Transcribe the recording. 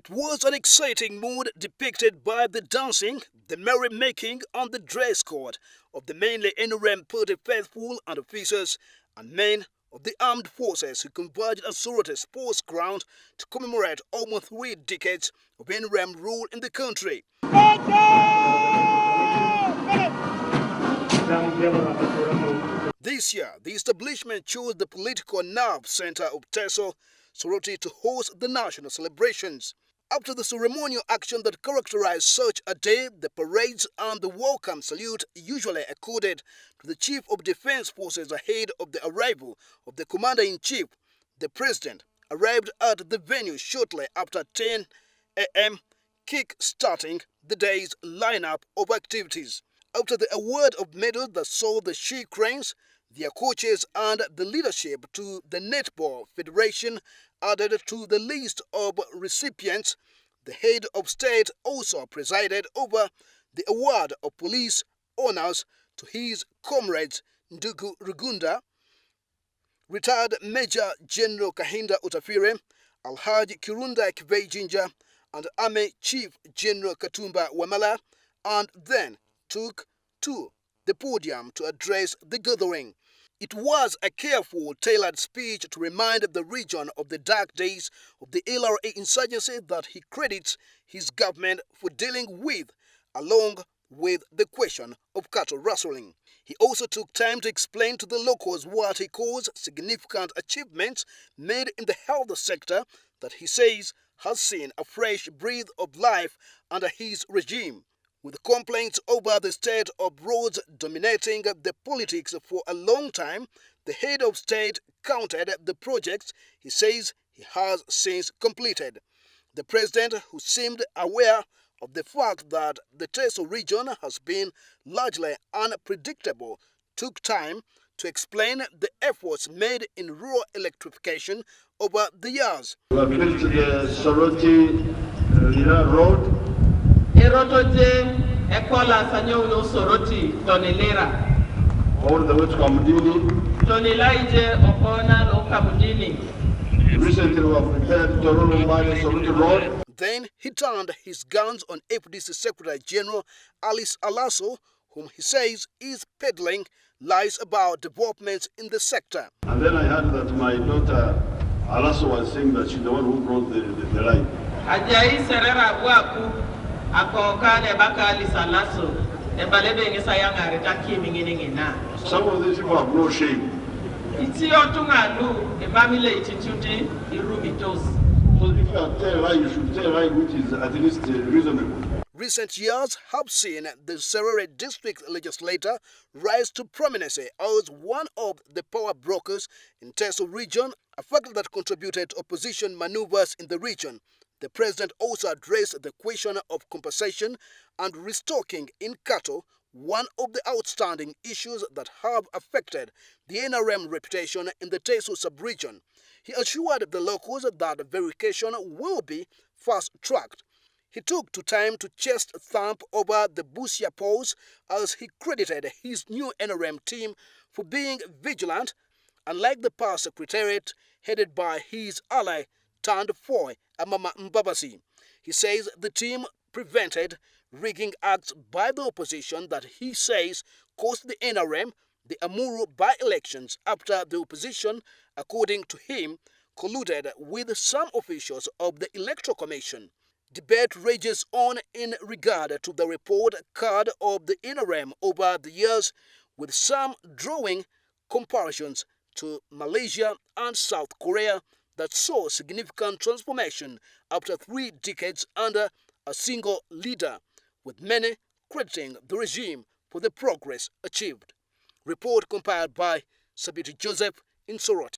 It was an exciting mood depicted by the dancing, the merrymaking and the dress code of the mainly NRM party faithful and officers and men of the armed forces who converged at Soroti sports ground to commemorate almost 3 decades of NRM rule in the country. This year, the establishment chose the political nerve center of Teso, Soroti, to host the national celebrations. After the ceremonial action that characterized such a day, the parades and the welcome salute usually accorded to the Chief of Defense Forces ahead of the arrival of the Commander-in-Chief. The President arrived at the venue shortly after 10 a.m., kick-starting the day's lineup of activities. After the award of medals that saw the she cranes, their coaches and the leadership to the Netball Federation added to the list of recipients, the head of state also presided over the award of police honors to his comrades Ndugu Rugunda, retired Major General Kahinda Utafire, Alhaji Kirunda Kibejinja, and Army Chief General Katumba Wamala, and then took to the podium to address the gathering. It was a careful, tailored speech to remind the region of the dark days of the LRA insurgency that he credits his government for dealing with, along with the question of cattle rustling. He also took time to explain to the locals what he calls significant achievements made in the health sector that he says has seen a fresh breath of life under his regime. With complaints over the state of roads dominating the politics for a long time, the head of state counted the projects he says he has since completed. The president, who seemed aware of the fact that the Teso region has been largely unpredictable, took time to explain the efforts made in rural electrification over the years. We have built the Soroti road. Soroti Tonelera All the way to Kamudini. Tonilaije Okona no Kamudini. Recently we have prepared Tororo Mine Soroti road. Then he turned his guns on FDC Secretary General Alice Alaso, whom he says is peddling lies about developments in the sector. And then I heard that my daughter Alaso was saying that she's the one who brought the line. Ajai Serere Waku Akokane Baka Alice Alaso. Some of these people have no shame. Recent years have seen the Serere district legislator rise to prominence as one of the power brokers in Teso region, a factor that contributed to opposition maneuvers in the region. The president also addressed the question of compensation and restocking in cattle, one of the outstanding issues that have affected the NRM reputation in the Teso sub-region. He assured the locals that verification will be fast-tracked. He took to time to chest thump over the Busia polls as he credited his new NRM team for being vigilant, unlike the past secretariat headed by his ally turned foe, Amama Mbabasi. He says the team prevented rigging acts by the opposition that he says cost the NRM the Amuru by-elections after the opposition, according to him, colluded with some officials of the Electoral Commission. Debate rages on in regard to the report card of the NRM over the years, with some drawing comparisons to Malaysia and South Korea that saw significant transformation after 3 decades under a single leader, with many crediting the regime for the progress achieved. Report compiled by Sabiti Joseph in Soroti.